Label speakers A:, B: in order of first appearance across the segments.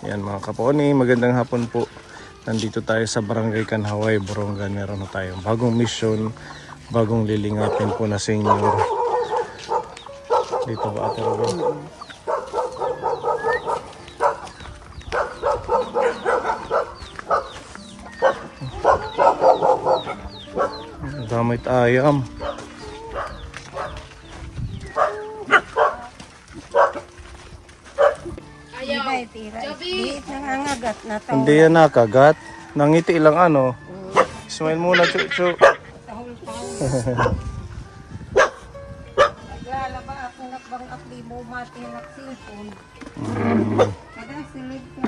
A: Yan mga kaponi, magandang hapon po. Nandito tayo sa Barangay Kanhaway, Borongan. Meron na tayong bagong mission, bagong lilingapin po na senior. Dito ba Ate Robin? Damit ayam.
B: Diit nangangagat na to.
A: Hindi yan nakagat. Nangiti lang ano. Smile muna, Chuchu.
B: Naglalaba ako nakbang akli mo mati nak cellphone. Kada silid ko.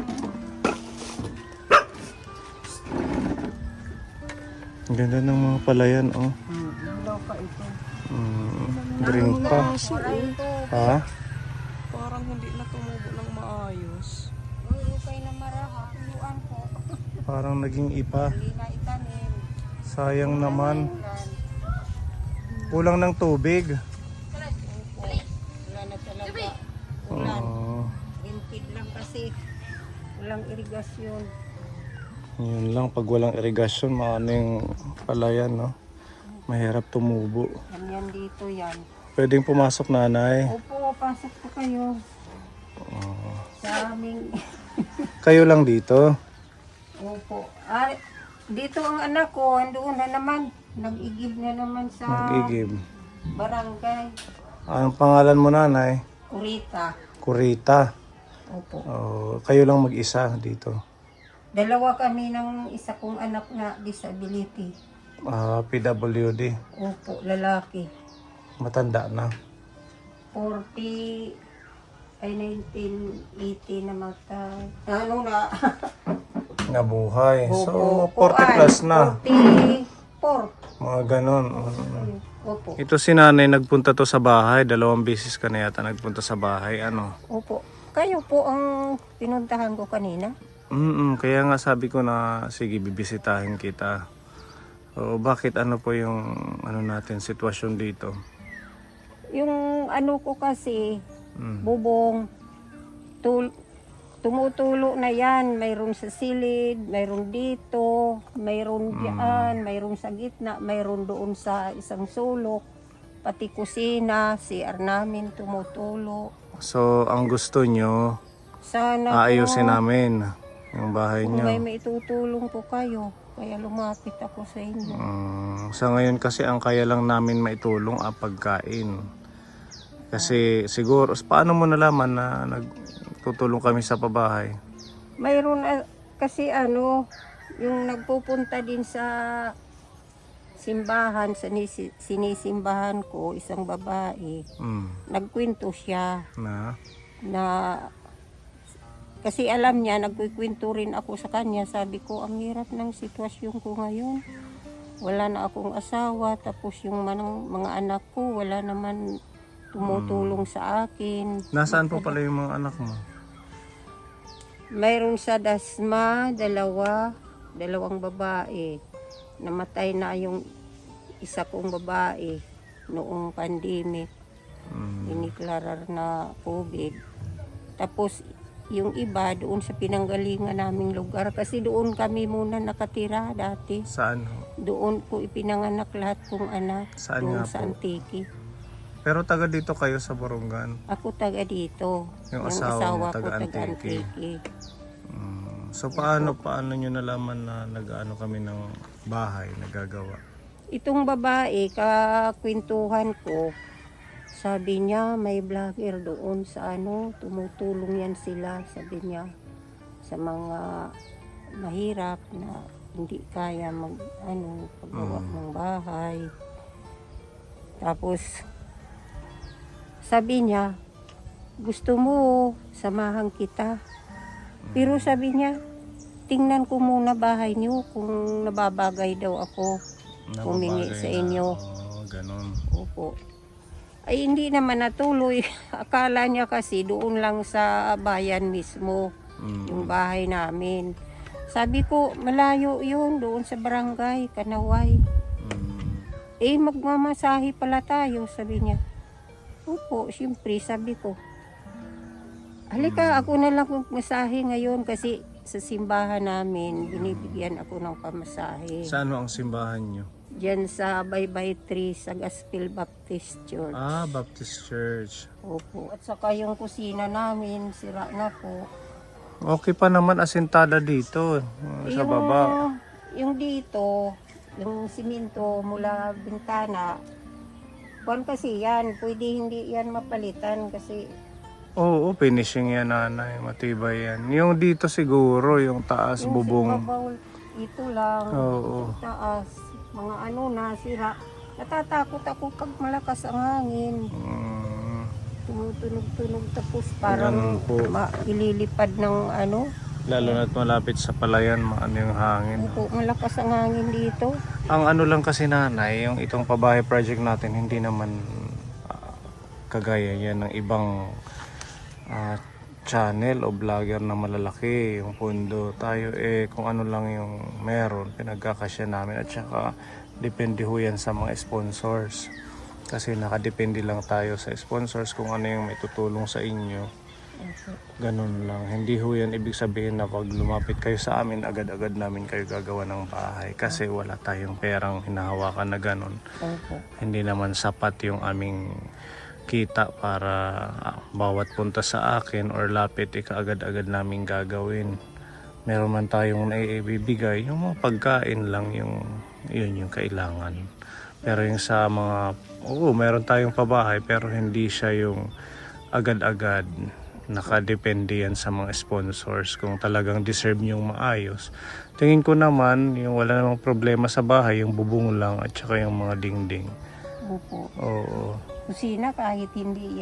A: Ang ganda ng mga palayan, oh.
B: Loka ito.
A: Drink pa. Ha?
C: Parang hindi na tumubo ng maayos.
B: Lulukay na maraha. Tuluan ko.
A: Parang naging ipa.
B: Hindi na itanim.
A: Sayang naman.
B: Ulan.
A: Kulang ng tubig.
B: Wala na talaga. Ulan.
A: Oh,
B: Limpid lang kasi. Walang irigasyon.
A: yun lang. Pag walang irigasyon, maano yung palayan, no? Mahirap tumubo.
B: Yan dito yan.
A: Pwedeng pumasok, nanay.
B: Opo, pasok po kayo. Sa aming...
A: Kayo lang dito.
B: Opo. Ah, dito ang anak ko, andoon na naman. Nag-igib na naman sa
A: Magigib.
B: barangay.
A: Anong pangalan mo, nanay?
B: Kurita.
A: Kurita.
B: Opo.
A: Oh, kayo lang mag-isa dito.
B: Dalawa kami ng isa kong anak na disability.
A: PWD.
B: Opo, lalaki.
A: Matanda na.
B: 40, ay 1980 na matay. Ano na?
A: Nabuhay. So,
B: Opo,
A: 40 plus na.
B: 44.
A: Mga ganon.
B: Opo.
A: Ito si nanay nagpunta to sa bahay. 2 beses ka na yata nagpunta sa bahay. Ano?
B: Opo. Kayo po ang pinuntahan ko kanina?
A: Kaya nga sabi ko na sige bibisitahin kita. O bakit ano po yung ano natin sitwasyon dito?
B: Yung ano ko kasi,
A: Mm.
B: bubong, tumutulo na yan. Mayroon sa silid, mayroon dito, mayroon diyan, mayroon sa gitna, mayroon doon sa isang sulok. Pati kusina, CR namin tumutulo.
A: So ang gusto nyo
B: Sana
A: aayusin
B: po,
A: namin yung bahay
B: kung
A: nyo.
B: may maitutulong po kayo, kaya lumapit ako sa inyo.
A: Sa ngayon kasi ang kaya lang namin maitulong pagkain. Kasi siguro, paano mo nalaman na nagtutulong kami sa pabahay?
B: Mayroon kasi ano, yung nagpupunta din sa simbahan, sa sinisimbahan ko, isang babae, nagkwento siya na kasi alam niya, nagkikwento rin ako sa kanya. Sabi ko, ang hirap ng sitwasyon ko ngayon. Wala na akong asawa, tapos yung mga anak ko, wala naman tumutulong sa akin.
A: Nasaan po pala yung mga anak mo?
B: Mayroon sa Dasma, dalawang babae. Namatay na yung isa kong babae noong pandemic. Iniklarar na COVID. Tapos yung iba doon sa pinanggalingan naming lugar. Kasi doon kami muna nakatira dati.
A: Saan?
B: Doon ko ipinanganak lahat kong anak.
A: Saan
B: doon
A: nga
B: sa
A: po?
B: Antiki.
A: Pero taga dito kayo sa Borongan.
B: Ako taga dito.
A: Yung asawa mo,
B: ko
A: taga
B: taga
A: Antiki.
B: Antiki.
A: So paano nyo nalaman na nag-ano kami ng bahay nagagawa?
B: Itong babae, kakwentuhan ko, sabi niya may vlogger doon sa ano, tumutulong yan sila, sabi niya, sa mga mahirap na hindi kaya paggawa ng bahay. Tapos, sabi niya, gusto mo, samahan kita. Pero sabi niya, tingnan ko muna bahay niyo kung nababagay daw ako. Humingi sa inyo.
A: Ganon.
B: Opo. Ay hindi naman natuloy. Akala niya kasi doon lang sa bayan mismo, yung bahay namin. Sabi ko, malayo yun, doon sa barangay, Kanaway. Magmamasahe pala tayo, sabi niya. Opo, siyempre, sabi ko. Halika, ako na lang masahe ngayon kasi sa simbahan namin, binibigyan ako ng pamasahe.
A: Sa ano ang simbahan nyo?
B: Diyan sa Baybay 3 sa Gospel Baptist Church.
A: Ah, Baptist Church.
B: Opo. At saka yung kusina namin, sira na po.
A: Okay pa naman asintada dito sa baba.
B: Yung dito, yung simento mula bintana, buwan kasi yan, pwede hindi yan mapalitan kasi
A: Oo, finishing yan nanay, matibay yan. Yung dito siguro, yung taas
B: yung
A: bubong.
B: sibabaw, ito lang,
A: Oo.
B: taas, mga ano na, sira. Natatakot ako pag malakas ang hangin. Tumutunog-tunog tapos parang
A: Ganun po.
B: ililipad ng ano.
A: Lalo na't malapit sa palayan, maano yung hangin.
B: Opo, malakas ang hangin dito.
A: Ang ano lang kasi nanay, yung itong pabahay project natin, hindi naman kagaya yan ng ibang channel o vlogger na malalaki yung pundo. Tayo kung ano lang yung meron, pinagkakasya namin at saka depende ho yan sa mga sponsors. Kasi nakadepende lang tayo sa sponsors kung ano yung may tutulong sa inyo. Ganun lang. Hindi ho yan ibig sabihin na pag lumapit kayo sa amin, agad-agad namin kayo gagawa ng bahay. Kasi wala tayong perang hinahawakan na ganun.
B: Opo.
A: Hindi naman sapat yung aming kita para bawat punta sa akin or lapit kaagad-agad namin gagawin. Meron man tayong naibibigay, yung mga pagkain lang yun yung kailangan. Pero yung sa mga, meron tayong pabahay pero hindi siya yung agad-agad. Nakadepende yan sa mga sponsors kung talagang deserve nyong maayos. Tingin ko naman, yung wala namang problema sa bahay, yung bubong lang at saka yung mga dingding.
B: Opo.
A: Oo.
B: Kusina kahit hindi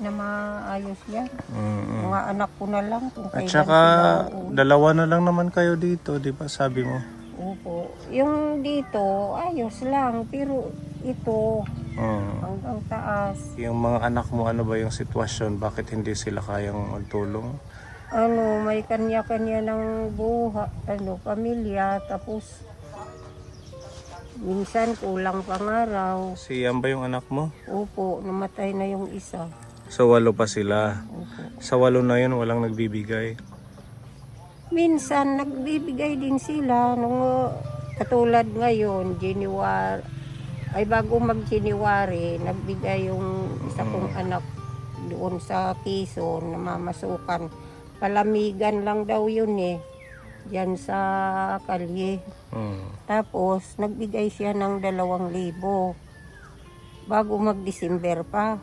B: na maayos yan. Mga anak ko na lang kung
A: At
B: kailan
A: saka,
B: sila uuwi.
A: dalawa na lang naman kayo dito, di ba sabi mo?
B: Opo. Yung dito, ayos lang. Pero ito, hanggang taas.
A: Yung mga anak mo, ano ba yung sitwasyon? Bakit hindi sila kayang magtulong?
B: Ano, may kanya-kanya ng pamilya. Tapos, minsan kulang pangaraw.
A: Si Ian ba yung anak mo?
B: Opo, namatay na yung isa.
A: So, 8 pa sila.
B: Opo.
A: Sa 8 na yun, walang nagbibigay.
B: Minsan, nagbibigay din sila. Nung katulad ngayon, bago mag-January, nagbigay yung isa kong anak doon sa Quezon, namamasukan. Palamigan lang daw yun diyan sa kalye. Tapos, nagbigay siya ng 2,000 bago mag-December pa.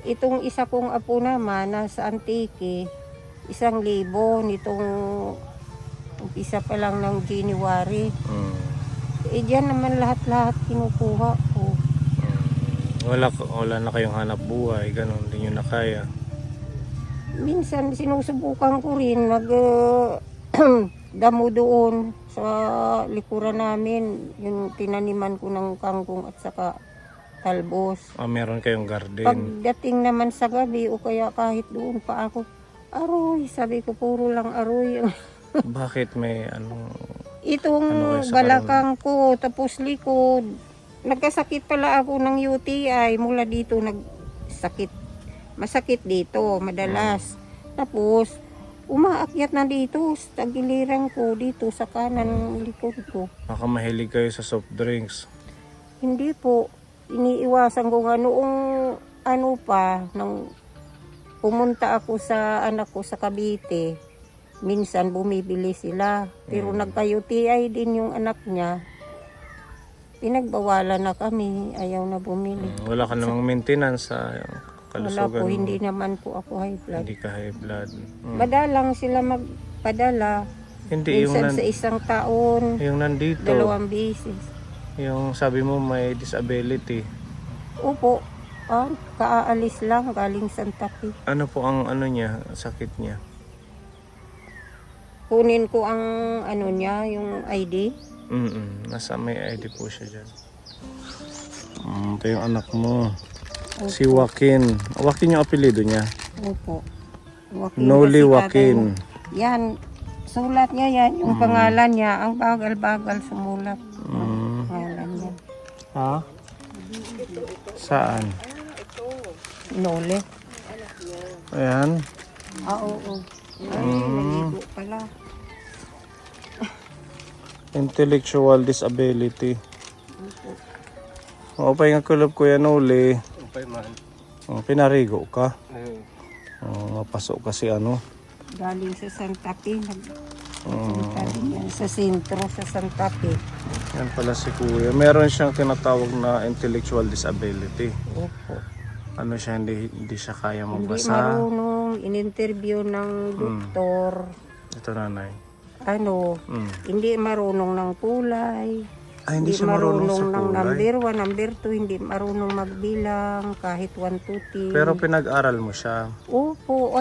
B: Itong isa kong apo naman, nasa Antique, 1,000 nitong umpisa pa lang ng January. Diyan naman lahat-lahat kinukuha ko.
A: Wala na kayong hanap buhay, ganun, hindi nyo na kaya.
B: Minsan sinusubukan ko rin damo doon sa likuran namin, yung tinaniman ko ng kangkong at saka talbos.
A: Meron kayong garden.
B: Pagdating naman sa gabi o kaya kahit doon pa ako, aroy, sabi ko puro lang aroy.
A: Bakit may ano?
B: Itong
A: Ano kayo sa
B: balakang ko, tapos likod. Nagkasakit pala ako ng UTI mula dito nagsakit. Masakit dito, madalas. Tapos, umaakyat na dito sa tagiliran ko, dito sa kanan likod ko.
A: Baka mahilig kayo sa soft drinks.
B: Hindi po, iniiwasan ko nga noong nang pumunta ako sa anak ko sa Cavite. Minsan bumibili sila, pero nagka-UTI din yung anak niya. Pinagbawalan na kami, ayaw na bumili.
A: Wala ka namang maintenance sa
B: Wala
A: kalusugan
B: po,
A: mo.
B: hindi naman po ako high blood.
A: Hindi ka high blood.
B: Madalang sila magpadala.
A: Hindi
B: Minsan sa isang taon,
A: yung nandito,
B: 2 beses.
A: yung sabi mo may disability.
B: Opo, kaaalis lang galing Santa Fe.
A: Ano po ang niya, sakit niya?
B: Kunin ko ang niya, yung ID.
A: Nasa may ID po siya dyan. Ito yung anak mo.
B: Opo.
A: Si Joaquin. Joaquin yung apelido niya.
B: Opo.
A: Noli
B: kasi
A: Joaquin.
B: Yan, sulat niya yan, yung pangalan niya. Ang bagal-bagal sumulat. Pangalan niya.
A: Ha? Saan?
B: Noli.
A: Ayan.
B: Oo. Ay, naligo pala.
A: Intellectual disability. O pa yung kulop Kuya Noli.
D: Upay man.
A: Pinarigo ka.
D: Ayun.
A: Mapasok kasi ano.
B: Galing sa Santa Fe. Sa sentro sa Santa Fe.
A: Yan pala si Kuya. Meron siyang tinatawag na intellectual disability.
B: Opo.
A: Ano siya, hindi siya kaya
B: Hindi
A: magbasa.
B: marunong in-interview ng doktor.
A: Ito nanay.
B: Hindi marunong ng kulay.
A: Hindi siya marunong sa
B: ng
A: kulay.
B: number 1, number 2, hindi marunong magbilang kahit 1, 2, 3.
A: Pero pinag-aral mo siya.
B: Opo.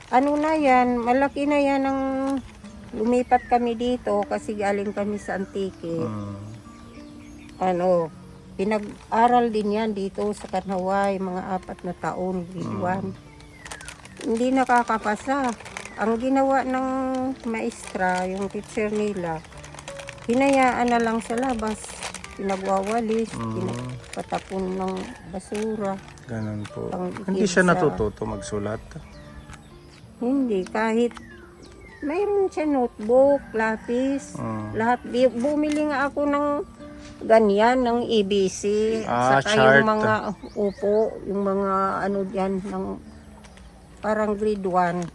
B: Ano na yan, malaki na yan ang lumipat kami dito kasi galing kami sa Antique. Pinag-aral din yan dito sa Kanaway, mga 4 na taon, grade 1. Hindi nakakapasa. Ang ginawa ng maestra, yung teacher nila, hinayaan na lang sa labas. Pinagwawalis, pinagpatapon ng basura.
A: Ganun po.
B: Pang-ikid
A: Hindi siya
B: sa-
A: natututo magsulat.
B: Hindi, kahit mayroon siya notebook, lapis, lahat. Bumili nga ako ng ganyan, ng ABC. Saka
A: chart.
B: yung mga yung mga ano dyan, ng parang grade 1.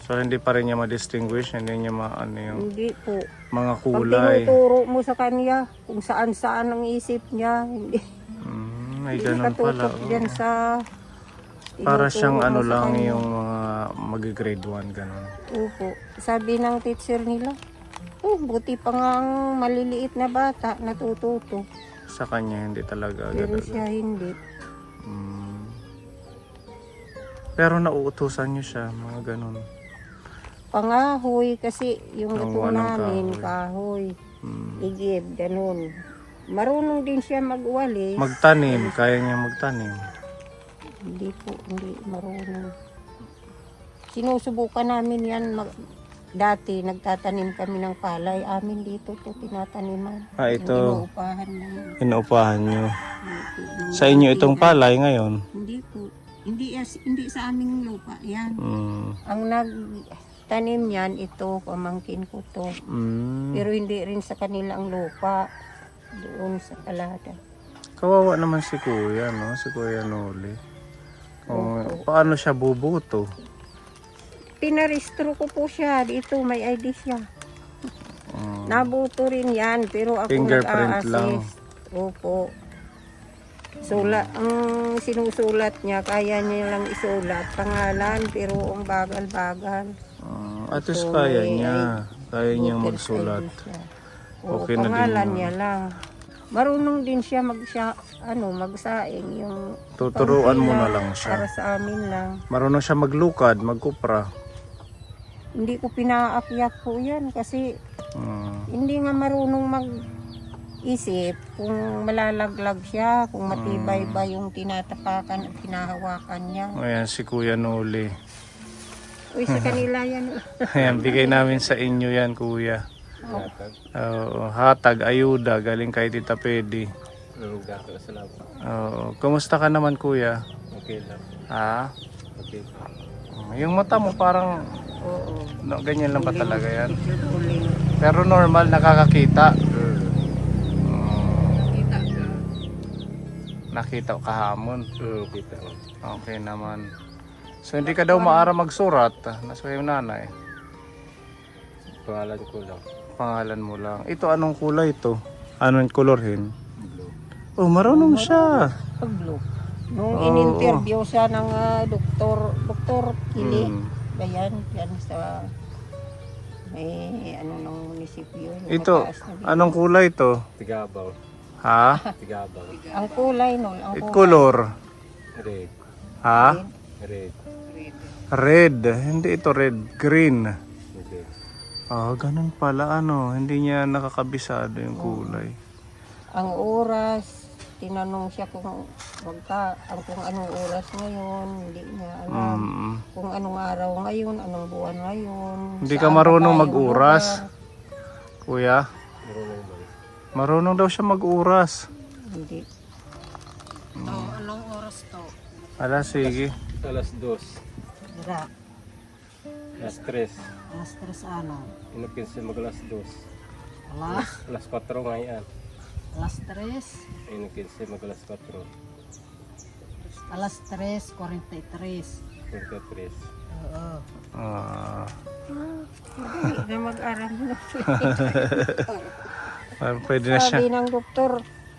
A: So hindi pa rin niya ma-distinguish, hindi niya yung
B: Hindi po.
A: mga
B: Pag
A: kulay.
B: tinuturo mo sa kanya, kung saan-saan ang isip niya, hindi,
A: Ay,
B: hindi
A: ganun pala.
B: nakatutok dyan sa
A: Para siyang
B: tinuturo
A: ano
B: mo sa
A: lang
B: kanya.
A: yung mga mag-grade 1, ganun.
B: Opo. Sabi ng teacher nila, buti pa nga ang maliliit na bata natututo.
A: Sa kanya, hindi talaga.
B: Pero
A: Ganun.
B: siya hindi.
A: Pero nauutusan niyo siya, mga ganun.
B: Pangahoy kasi yung
A: Ang
B: luto
A: walang
B: namin, kahoy. Igib, ganun. Marunong din siya magwalis.
A: Magtanim, kaya niya magtanim.
B: Hindi po, hindi marunong. Sinusubukan namin yan. Dati nagtatanim kami ng palay. Amin dito to tinataniman.
A: Ito,
B: Yung inuupahan namin.
A: inuupahan niyo. Sa inyo itong palay ngayon.
B: Hindi po. Hindi sa aming lupa. Yan. Ang nagtanim yan, ito, pamangkin ko to. Pero hindi rin sa kanila ang lupa. Doon sa Kalada.
A: Kawawa naman si Kuya, no? Si Kuya Noli. Paano siya bubuto?
B: Pinarestro ko po siya. Dito, may ID siya. Nabuto rin yan, pero ako
A: Fingerprint lang.
B: nag-a-assist. Opo. Ang sinusulat niya, kaya niya lang isulat. Pangalan, pero ang bagal-bagal.
A: At least kaya niya. Kaya niyang magsulat. Okay na din
B: Pangalan
A: yun.
B: niya lang. Marunong din siya magsaing. Yung
A: Tuturuan mo na
B: pangpila
A: lang siya.
B: para sa amin lang.
A: Marunong siya maglukad, magkupra.
B: Hindi ko pinaakyat po yan kasi hindi nga marunong mag-isip kung malalaglag siya, kung matibay ba yung tinatapakan at pinahawakan niya.
A: Ayan si Kuya Noli.
B: Uy, sa kanila yan.
A: Ayan, bigay namin sa inyo yan, Kuya. Hatag, ayuda, galing kay Tita Pedi. Kumusta ka naman, Kuya?
D: Okay lang.
A: Ha?
D: Okay.
A: Yung mata mo parang
B: Oo.
A: ganyan lang ba talaga yan?
B: Uling.
A: Pero normal, nakakakita.
B: Kita ka.
A: Nakita ko kahamon.
D: Kita ko.
A: Okay naman. So hindi ka daw maara magsurat. Nasa yung nanay.
D: Pangalan ko lang.
A: Pangalan mo lang. Ito anong kulay ito? Anong kolorhin?
D: Blue.
A: Oh, marunong siya.
B: Pag-blue. Nung in-interview siya ng Dr. Kili, yan sa may ng munisipyo. yung
A: Ito,
B: mataas na dito.
A: anong kulay ito?
D: Tigabaw.
A: Ha?
D: Tigabaw.
B: Ang kulay nun,
A: Color.
D: Red.
A: Ha?
D: Red.
A: Red. Hindi ito red. Green.
D: Okay.
A: Ganun pala Hindi niya nakakabisado yung kulay.
B: Ang oras, tinanong siya kung anong oras ngayon, hindi niya alam. Kung anong araw ngayon, anong buwan ngayon.
A: Hindi ka
B: saan ba
A: marunong
B: tayong
A: mag-oras.
B: lugar.
A: Kuya,
D: Marunong man.
A: marunong daw siya mag-oras.
B: Hindi.
C: Anong oras to?
A: Ala, sige.
D: Alas 2.
B: Dira,
D: Alas 3.
B: alas 3 ano?
D: Inukinsa mag alas 2.
B: Alas,
D: Alas 4 ngayon.
B: alas 3,
D: Inukinsa mag alas 4.
B: alas 3:43.
D: 43.
B: Oo.
A: Ah,
B: Hindi na mag-aral na.
A: pwede na siya.
B: Sabi ng doktor,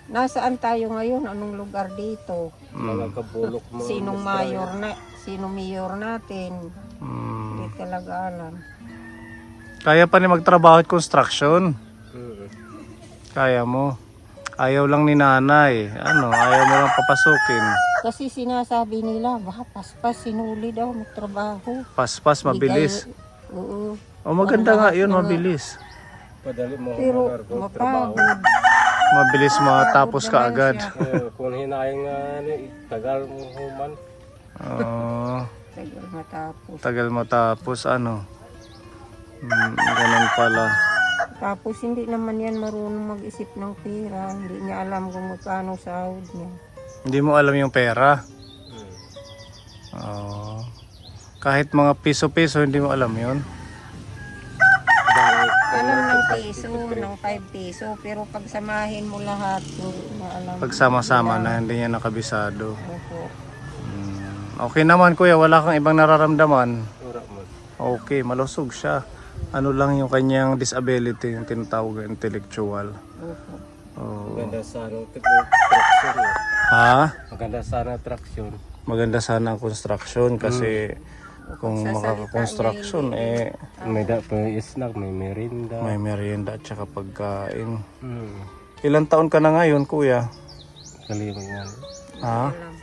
B: nasaan tayo ngayon? Anong lugar dito?
D: Mga kabulok mo.
B: Sinong mayor na? Sino mayor natin?
A: Mm.
B: Hindi talaga alam.
A: Kaya pa ni magtrabaho at construction.
D: Mm.
A: Kaya mo. Ayaw lang ni nanay. Ano, ayaw mo lang papasukin.
B: Kasi sinasabi nila, baka paspas, sinuli daw magtrabaho.
A: Paspas, mabilis.
B: Bigay- Oo.
A: O maganda nga yun, mabilis.
D: Padali mo
B: Pero
D: ang trabaho.
B: mapagod.
A: Mabilis matapos ka
B: Pagod naman
A: agad.
B: siya.
D: Kung hinayang tagal mo human.
A: Oo,
B: Tagal matapos.
A: tagal matapos, ano. Ganun pala.
B: Tapos hindi naman yan marunong mag-isip ng pera. Hindi niya alam kung magkano sahod niya.
A: Hindi mo alam yung pera.
D: Mm.
A: Oo. Kahit mga piso-piso, hindi mo alam yun.
B: Alam ng piso, ng 5 piso. Pero pagsamahin mo lahat, hindi niya alam.
A: Pagsama-sama na, hindi niya nakabisado.
B: Opo.
A: Okay naman kuya, wala kang ibang nararamdaman.
D: Ura mo.
A: Okay, malusog siya. Ano lang yung kanyang disability, yung tinatawag na intellectual.
B: Opo.
A: Oo.
D: Maganda sana ang traction.
A: Ha?
D: Maganda sana ang traction.
A: Maganda sana ang construction kasi kung makaka-construction
D: May snack, may merinda.
A: may merienda at saka pagkain.
D: Hmm.
A: Ilang taon ka na ngayon kuya?
D: Kalimang yan.
A: Ha?
B: Alam.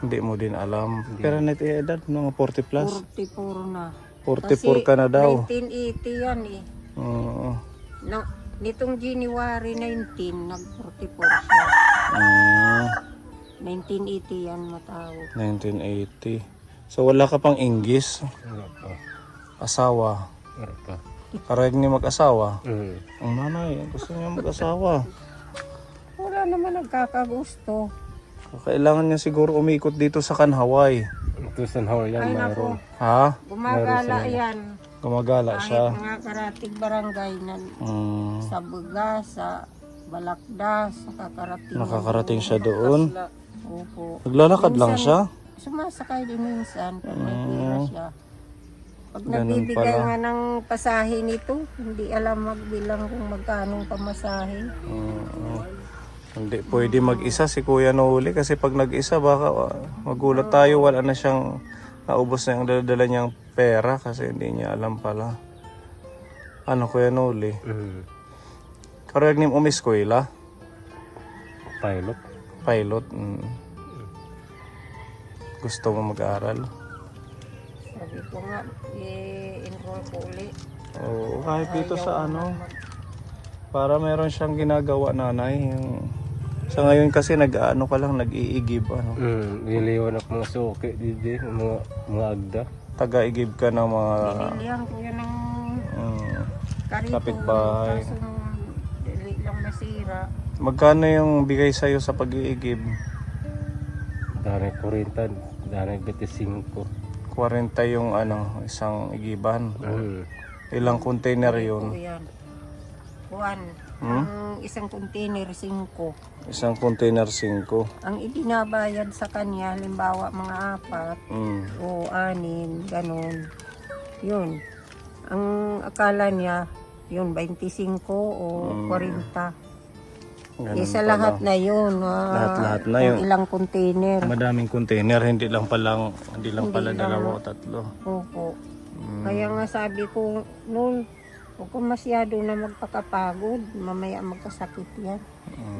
A: Hindi mo din alam. Pero net edad, mga 40 plus.
B: 44 na.
A: 44 ka na daw.
B: 1980 yan eh.
A: Oo.
B: Nitong January 19, nag-44 siya. 1980 yan matawag.
A: 1980. So wala ka pang inggis,
D: Wala pa.
A: asawa.
D: Wala pa.
A: Karag ni mag-asawa.
D: Hmm.
A: Ang nanay, gusto niya mag-asawa.
B: Wala naman nagkakagusto.
A: Kailangan niya siguro umikot dito sa Hawaii.
D: Ito sa Hawaii yan,
B: Ay
D: mayroon.
B: nako,
A: Ha?
B: gumagala yan.
A: Gumagala
B: Kahit
A: siya.
B: mga karatig barangay na
A: Mm,
B: sa Buga, sa Balakda, sa kakarating.
A: nakakarating siya doon.
B: Opo.
A: Naglalakad lang siya.
B: Sumasakay din minsan pag may pera siya. Pag
A: Ganun
B: nagbibigay
A: pala.
B: nga ng pasahe nito, hindi alam magbilang kung magkano pamasahe.
A: Hindi pwede mag-isa si Kuya Noli kasi pag nag-isa baka magulat tayo, wala na siyang naubos na yung dala niyang pera kasi hindi niya alam pala. Ano Kuya Noli?
D: Hmm.
A: Karag ni umiskwela,
D: Pilot.
A: pilot. Gusto mo mag-aral?
B: Sabi ko nga, i-enroll ko ulit.
A: Oo, kahit dito sa ano, para meron siyang ginagawa nanay. Sa ngayon kasi nag-ano ka lang, nag-iigib, ano.
D: Liliwan ako mga suki dito, mga agda.
A: Taga-igib ka ng mga
B: Binilihan ko yan ng karito.
A: kapitbahay.
B: Kaso dili lang masira.
A: Magkano yung bigay sa'yo sa pag-iigib?
D: Dahil 40, dahil 25.
A: 40 yung ano, isang igiban. Ilang container
B: Ito
A: yun?
B: yan. Juan, ang isang container 5.
A: Isang container 5.
B: Ang ibinabayad sa kanya, halimbawa mga 4 o 6, ganun. Yun. Ang akala niya, yun, 25 o 40.
A: Ganun
B: Isa
A: pala.
B: lahat na yun.
A: Lahat-lahat na
B: kung
A: yun.
B: ilang container.
A: Madaming container, hindi lang pala dalawa o tatlo.
B: Opo. Kaya nga sabi ko, noon, huwag ko masyado na magpakapagod. Mamaya magkasakit yan.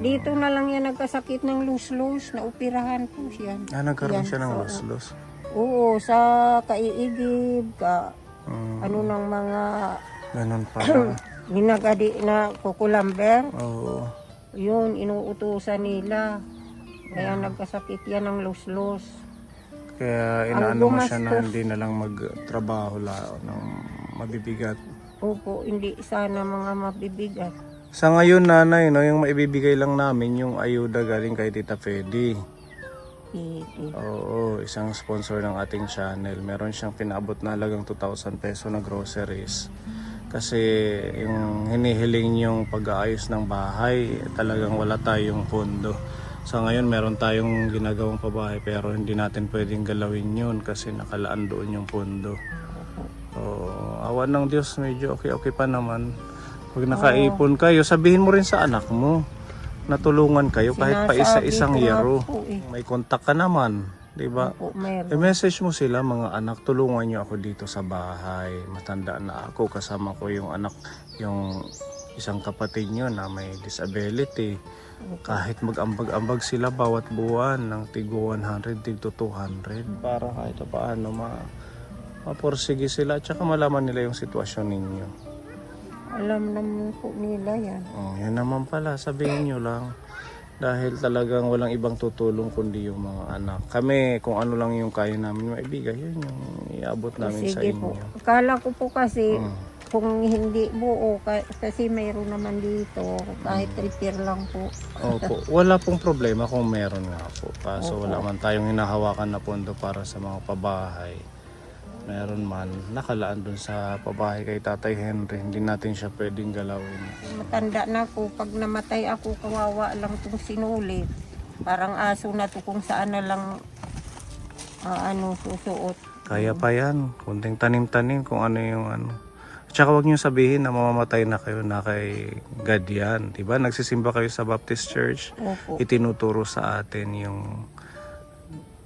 B: Dito na lang yan nagkasakit ng lus-lus. Naupirahan po siya.
A: Nagkaroon
B: Yan,
A: siya ng
B: so,
A: los-los.
B: Oo, sa kaiigib, ano ng mga
A: Ganun pala.
B: ginagadi na kukulamber.
A: Oo.
B: Yun, inuutusan nila. Kaya nagkasakit yan ng lus-lus.
A: Kaya inaano mo siya na hindi na lang magtrabaho ng mabibigat.
B: Opo, hindi sana mga mabibigat.
A: Sa ngayon nanay, no, yung maibibigay lang namin yung ayuda galing kay Tita Fedy.
B: Pidi.
A: Oo, isang sponsor ng ating channel. Meron siyang pinaabot na halagang 2,000 peso na groceries. Kasi yung hinihiling yung pag-aayos ng bahay, talagang wala tayong pondo. Sa ngayon meron tayong ginagawang pabahay pero hindi natin pwedeng galawin yun kasi nakalaan doon yung pondo. Oo, awan ng Diyos, medyo okay pa naman. Pag nakaipon kayo, sabihin mo rin sa anak mo. Natulungan kayo kahit pa isa-isang
B: Sinasabi ko nga
A: yero.
B: po eh.
A: May kontak ka naman, di ba?
B: Opo, meron.
A: I-message mo sila, mga anak, tulungan niyo ako dito sa bahay. Matanda na ako, kasama ko yung anak, yung isang kapatid niyo na may disability. Kahit mag-ambag-ambag sila bawat buwan ng tigo 100, tigo 200 para kahit paano maporsige sila at saka malaman nila yung sitwasyon ninyo.
B: Alam naman po nila yan.
A: Oh, yan naman pala, sabihin nyo lang. Dahil talagang walang ibang tutulong kundi yung mga anak. Kami, kung ano lang yung kaya namin maibigay, yun yung iabot namin sa
B: Sige
A: inyo.
B: po. Akala ko po kasi kung hindi buo, kasi mayroon naman dito, kahit repair lang po.
A: Opo, wala pong problema kung meron nga po. Kaso
B: Opo.
A: wala man tayong hinahawakan na pondo para sa mga pabahay. Meron man, nakalaan dun sa pabahay kay Tatay Henry. Hindi natin siya pwedeng galawin.
B: Matanda na po, pag namatay ako, kawawa lang itong sinulit. Parang aso na to kung saan na lang susuot.
A: Kaya pa yan. Kunting tanim-tanim kung ano yung ano. Tsaka huwag niyo sabihin na mamamatay na kayo na kay God yan. Diba? Nagsisimba kayo sa Baptist Church.
B: Opo.
A: Itinuturo sa atin yung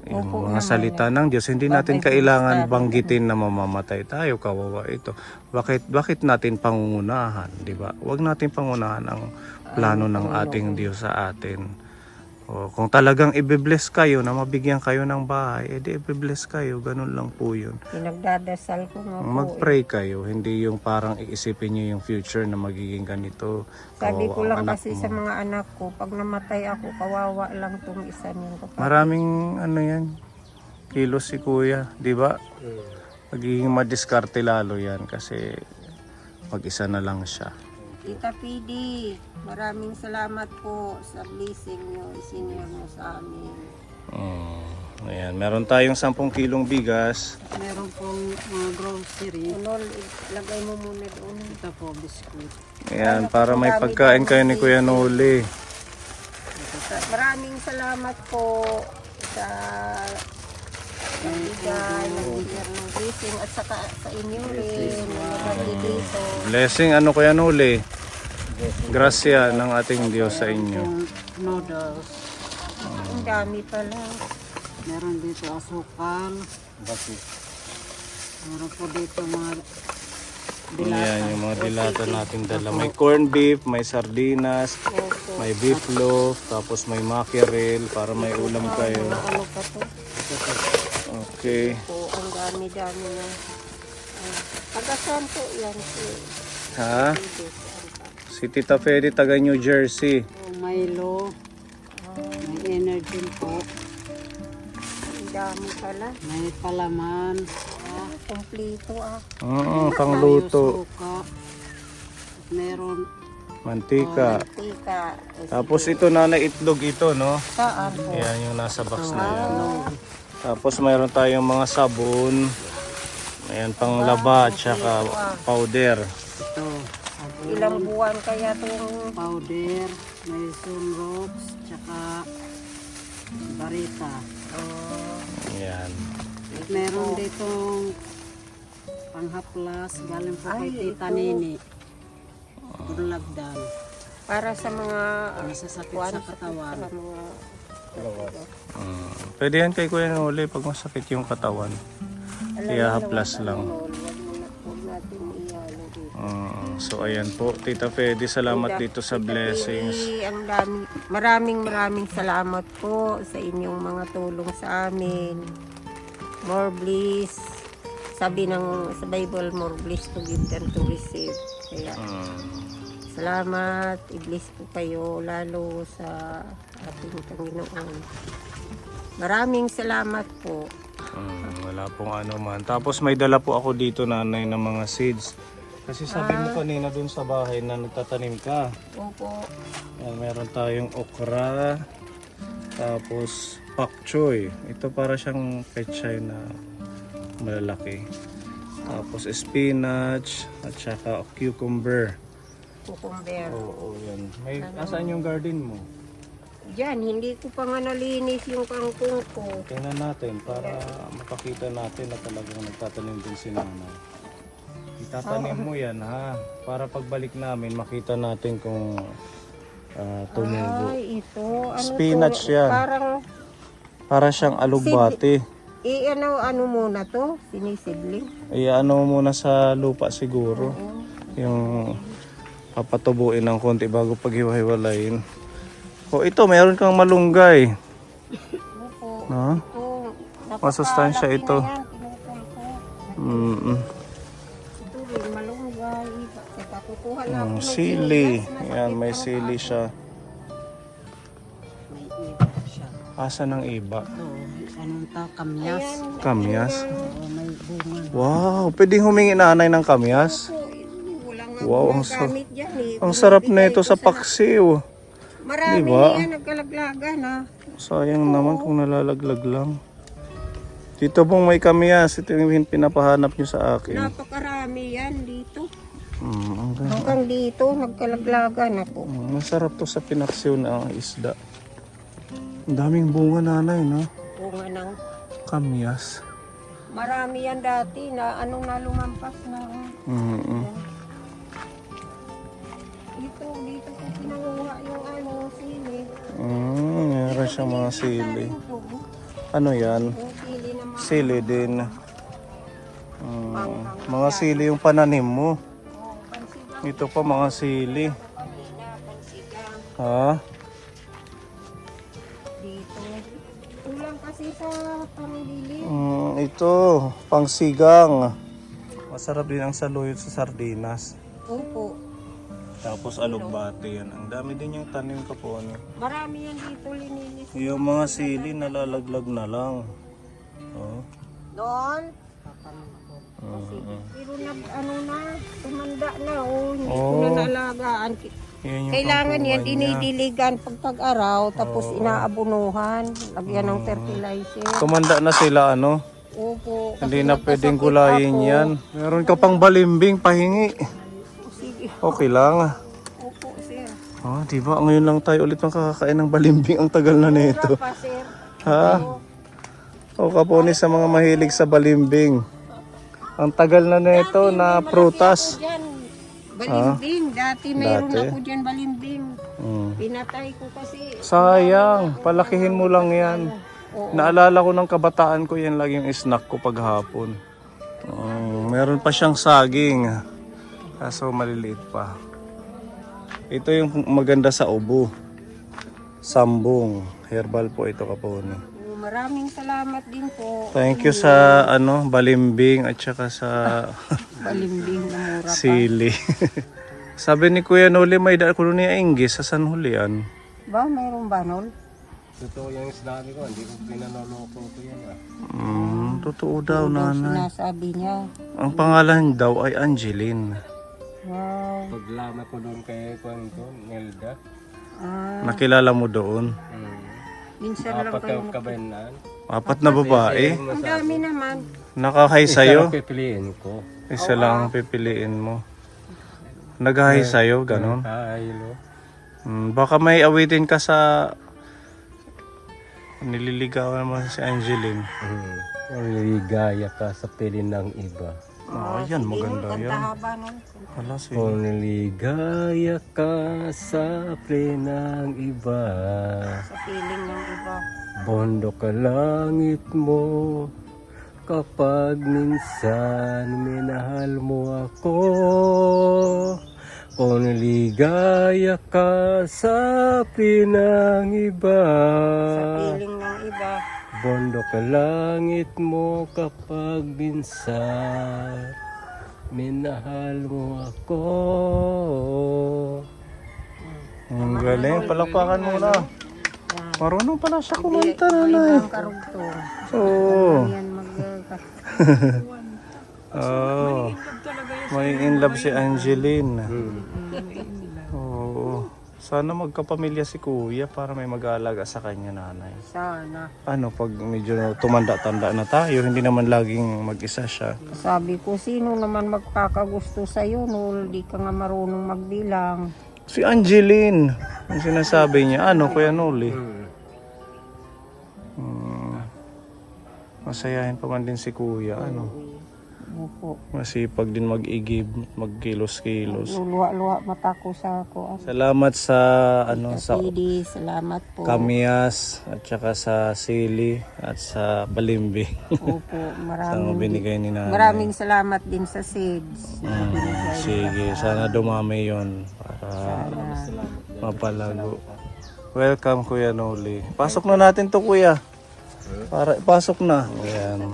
B: Opo
A: mga
B: naman
A: salita ng Diyos. Hindi natin kailangan banggitin na mamamatay tayo. Kawawa ito. Bakit natin pangungunahan? Diba? Huwag natin pangunahan ang plano ng ating Diyos sa atin. O, kung talagang i-bless kayo na mabigyan kayo ng bahay, edi i-bless kayo. Ganun lang po yun.
B: Pinagdadasal ko nga po.
A: Mag-pray kayo, hindi yung parang iisipin nyo yung future na magiging ganito.
B: Sabi ko lang
A: Kawawa ang anak
B: kasi
A: mo.
B: sa mga anak ko, pag namatay ako, kawawa lang itong isa niyang kapatid.
A: Maraming ano yan, kilos si kuya, di ba? Magiging madiskarte lalo yan kasi mag-isa na lang siya.
B: Tita Pidi, maraming salamat po sa blessing niyo, isinare mo sa amin.
A: Ayan, meron tayong 10 kilong bigas.
C: Meron pong mga grocery.
B: Unol, lagay mo muna doon.
C: Ito po, biskuit.
A: Ayan, para may pagkain kayo ni Kuya Noli.
B: Maraming salamat po sa nagbigay ng blessing at saka sa inyo rin na nabati dito.
A: Blessing, ano Kuya Noli? Grasya ng ating Diyos sa inyo.
C: Yung noodles.
B: Ang dami pala.
C: Meron dito asukal. Meron po dito mga
A: Ayan, yung mga dilata natin dala. May corned beef, may sardinas, may beef loaf, tapos may mackerel para may ulam kayo.
B: Ano pa to?
A: Okay.
B: Po, ang dami-dami na. Taga-saan po yan?
A: Ha? Si Tita Fedy, taga New Jersey.
C: Milo. May energy po.
B: Ang dami pala.
C: May palaman.
B: Kompleto
A: Pangluto.
C: Suka. Meron
A: Mantika.
B: Tika.
A: Tapos ito na itlog ito, no?
B: Saan po?
A: Ayan yung nasa box na yan. Tapos mayroon tayong mga sabon. Ayan, pang laba at saka powder.
C: ito.
B: Ilang buwan kaya itong
C: Powder. May sunrocks. Tsaka barita.
A: Ayan.
C: At meron ditong panghaplas. Galing po kay
B: Ay,
C: Tita
B: ito.
C: Nini. Bulagdan.
B: para sa mga
C: Masasakit
B: kuwan,
C: sa katawan.
B: sa mga
A: Pwede yan kay Kuya Noli pag masakit yung katawan. Ihahaplas lang.
B: Huwag natin ialo dito.
A: So ayan po, Tita Fedy, salamat dito sa blessings.
B: Pili, ang dami, maraming salamat po sa inyong mga tulong sa amin. More bliss. Sabi sa Bible, more bliss to give than to receive. Kaya salamat, i-bless po kayo lalo sa ating Panginoon. Maraming salamat po.
A: Wala pong ano man. Tapos may dala po ako dito, nanay, ng mga seeds. Kasi sabi mo kanina dun sa bahay na nagtatanim ka.
B: Opo.
A: Yan, meron tayong okra. Tapos pak choy. Ito para siyang pechay na malalaki. Tapos spinach at saka cucumber.
B: Cucumber.
A: Oo, yan. Asaan yung garden mo?
B: Diyan, hindi ko pa nga nalinis yung kangkong ko.
A: Tingnan natin para makakita natin na talagang nagtatanim din si nanay. Itatanim mo yan ha. Para pagbalik namin makita natin kung tumubo.
B: Ay, ito. Ano
A: Spinach
B: to?
A: yan. Para siyang alugbati.
B: ano muna to? Sinisidling?
A: Ano muna sa lupa siguro.
B: Oo.
A: Yung papatubuin ng konti bago paghiwa-hiwalayin. O ito, meron kang malunggay.
B: Opo.
A: No?
B: Ito,
A: Masustansya
B: napakalaki
A: ito.
B: na yan, pinutol ko. Ito rin, malunggay. Teka, kukuha lang ako ng
A: Sili.
B: sinilas.
A: Yan, may
B: Masakit
A: sili
B: ang
A: siya.
C: May iba siya.
A: Asa ng iba?
C: Ito, anong kamyas?
B: Ayan,
A: Kamyas.
C: May bunga.
A: Wow, pwedeng humingi nanay ng kamyas.
B: po, wala nga
A: Wow,
B: akong
A: ang sarap.
B: gamit dyan eh.
A: Ang sarap na
B: Binibigay
A: ito
B: ko
A: sa paksiw.
B: Marami
A: Diba?
B: na yan, nagkalaglagan ha.
A: Sayang naman kung nalalaglag lang. Dito pong may kamyas. Ito yung pinapahanap nyo sa akin.
B: Napakarami yan dito.
A: Ang ganda.
B: Hanggang dito, nagkalaglagan ako.
A: Masarap to sa pinaksiw na isda. Ang daming bunga nanay, no?
B: Bunga ng
A: Kamyas.
B: marami yan dati na anong nalumampas na. Dito ko pinanguha yung sili.
A: Meron siyang mga sili. Ano yan?
B: Yung sili na mga
A: Sili din. Mga sili yung pananim mo.
B: pansigang
A: Ito pa mga sili.
B: na, pansigang
A: Ha?
B: dito. Kulang kasi sa panglili.
A: Ito, pangsigang. Masarap din ang saluyot sa sardinas.
B: Opo.
A: Tapos alugbati yan. Ang dami din yung tanim ka po. Ano?
B: Marami yan dito lininis.
A: Yung mga sili nalalaglag na lang. Oh.
B: Doon. Pero tumanda na hindi ko na naalagaan.
A: Yan yung
B: Kailangan yan
A: pangkuhan niya.
B: dinidiligan pag tag-araw tapos inaabunuhan. Lagyan ng fertilizer.
A: Tumanda na sila ano.
B: Opo.
A: Hindi na pwedeng gulayin yan. Meron ka pang balimbing, pahingi.
B: Sige.
A: Okay lang.
B: Opo, sir.
A: Oh, di ba? Ngayon lang tayo ulit makakakain ng balimbing. Ang tagal na nito.
B: Pa, sir.
A: Ha? O kapuni sa mga mahilig sa balimbing. Ang tagal na nito na prutas.
B: Dyan, balimbing. Dati mayroon
A: Dati?
B: ako dyan balimbing.
A: Mm.
B: Pinatay ko kasi.
A: Sayang, palakihin mo lang yan.
B: Oo.
A: Naalala ko ng kabataan ko, yan lagi yung snack ko paghapon. Meron pa siyang saging. Kaso maliliit pa. Ito yung maganda sa ubo. Sambong. Herbal po ito kapuni.
B: Maraming salamat din po.
A: Thank you sa balimbing at saka sa
B: Balimbing na mura pa.
A: sili. Sabi ni Kuya Noli may dako niya English sa San Julian.
B: Ba, mayroon ba nun?
D: Totoo yung isda ko, hindi ko pinanoloko ko yan ah.
A: Totoo daw nanay.
B: Sinasabi niya.
A: Ang pangalan daw ay Angeline.
B: Wow.
D: Paglama ko doon kay Kwanto, Nelda.
A: Nakilala mo doon?
B: Minsan lang
D: Apat
B: kayo.
D: ka kabayanan.
A: 4 na babae.
B: Ang dami naman.
A: Nakahay
D: Isa
A: sa'yo.
D: lang pipiliin ko.
A: Isa lang ang pipiliin mo. Naghahay sa'yo, ganon.
D: Kahilo.
A: Baka may awitin ka sa nililigawan mo si Angeline.
D: Ligaya ka sa piling ng iba.
A: Yan, maganda
B: Kanta
A: yan.
B: haba nun.
A: Hala,
D: Kung niligaya ka sa ng iba,
B: Sa piling ng iba.
D: bondo ka langit mo, kapag minsan minahal mo ako. Kung niligaya ka sa ng iba,
B: Sa piling ng iba.
D: bondo ka langit mo kapag minsan minahal mo ako.
A: Ang galing, palakpakan mo na. Marunong pala siya kumanta
B: May
A: nanay.
B: ibang karugtong.
A: Oo.
B: Yan
A: May in love si Angeline. Oo. Sana magkapamilya si kuya para may mag-aalaga sa kanya, nanay.
B: Sana.
A: Ano, pag medyo tumanda-tanda na tayo, hindi naman laging mag-isa siya.
B: Sabi ko, sino naman magkakagusto sa'yo no? Di ka nga marunong magbilang.
A: Si Angeline, ang sinasabi niya, ano, Kuya Noli? Masayahin pa man din si kuya, ano.
B: Opo.
A: Masipag din mag-igib, magkilos-kilos.
B: Luluwa-luwa mata ko sa ako.
A: Salamat sa, ano, sa
B: Pidi, salamat po.
A: Kamias, at saka sa Sili, at sa Balimbi.
B: Opo,
A: Sa mga binigay ni nanay.
B: maraming salamat din sa seeds.
A: Sige, sana dumami yon para mapalago. Welcome, Kuya Noli. Pasok na natin to, Kuya. Para pasok na. Ayan.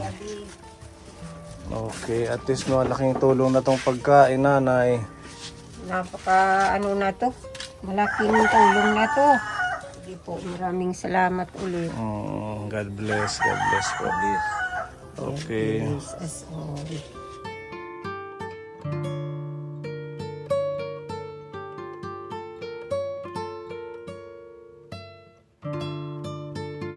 A: Okay, at least malaking tulong na tong pagkain, nanay.
B: Napaka ano na to, malaking tulong na to. Sige po, maraming salamat ulit.
A: God bless po. Okay.
B: Yes, as always.